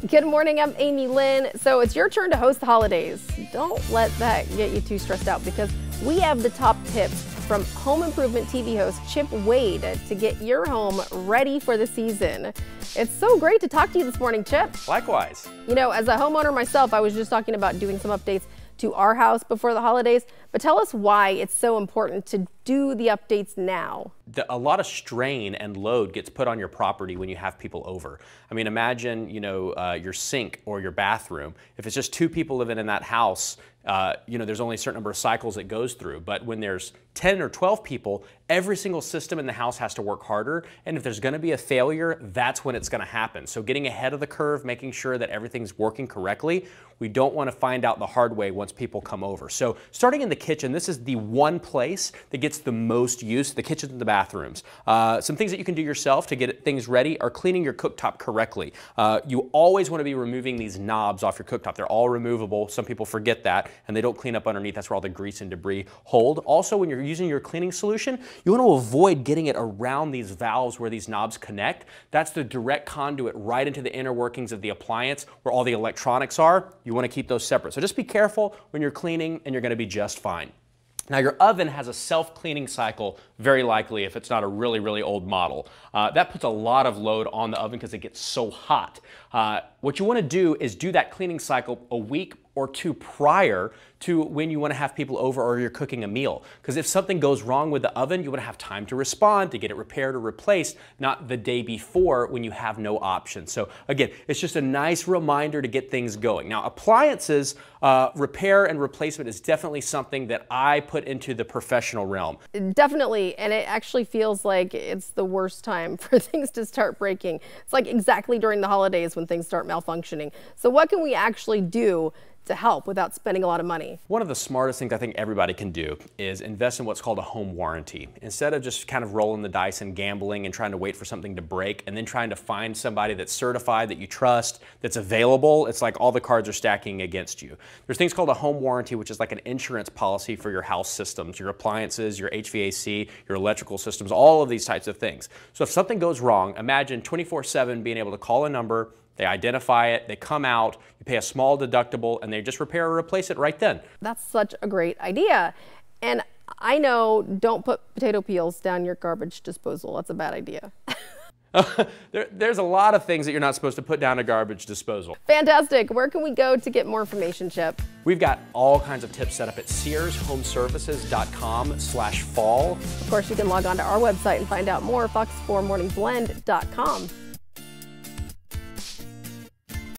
Good morning, I'm Amy Lynn. So it's your turn to host the holidays. Don't let that get you too stressed out because we have the top tips from home improvement TV host Chip Wade to get your home ready for the season. It's so great to talk to you this morning, Chip. Likewise. You know, as a homeowner myself, I was just talking about doing some updates to our house before the holidays, but tell us why it's so important to do the updates now. A lot of strain and load gets put on your property when you have people over. I mean, imagine, your sink or your bathroom. If it's just two people living in that house, there's only a certain number of cycles it goes through. But when there's 10 or 12 people, every single system in the house has to work harder. And if there's going to be a failure, that's when it's going to happen. So getting ahead of the curve, making sure that everything's working correctly. We don't want to find out the hard way once people come over. So starting in the kitchen, this is the one place that gets the most use, the kitchen and the bathrooms. Some things that you can do yourself to get things ready are cleaning your cooktop correctly. You always want to be removing these knobs off your cooktop. They're all removable. Some people forget that and they don't clean up underneath. That's where all the grease and debris hold. Also, when you're using your cleaning solution, you want to avoid getting it around these valves where these knobs connect. That's the direct conduit right into the inner workings of the appliance where all the electronics are. You want to keep those separate. So just be careful when you're cleaning and you're going to be just fine. Now your oven has a self-cleaning cycle, very likely if it's not a really, really old model. That puts a lot of load on the oven because it gets so hot. What you want to do is do that cleaning cycle a week or two prior to when you want to have people over or you're cooking a meal. Because if something goes wrong with the oven, you want to have time to respond, to get it repaired or replaced, not the day before when you have no option. So again, it's just a nice reminder to get things going. Now appliances, repair and replacement is definitely something that I put into the professional realm. Definitely, and it actually feels like it's the worst time for things to start breaking. It's like exactly during the holidays when things start malfunctioning. So what can we actually do to help without spending a lot of money? One of the smartest things I think everybody can do is invest in what's called a home warranty. Instead of just kind of rolling the dice and gambling and trying to wait for something to break and then trying to find somebody that's certified, that you trust, that's available, it's like all the cards are stacking against you. There's things called a home warranty, which is like an insurance policy for your house systems, your appliances, your HVAC, your electrical systems, all of these types of things. So if something goes wrong, imagine 24/7 being able to call a number, they identify it, they come out, you pay a small deductible, and they just repair or replace it right then. That's such a great idea. And I know, don't put potato peels down your garbage disposal. That's a bad idea. There's a lot of things that you're not supposed to put down a garbage disposal. Fantastic. Where can we go to get more information, Chip? We've got all kinds of tips set up at SearsHomeservices.com/fall. Of course, you can log on to our website and find out more, fox4morningblend.com.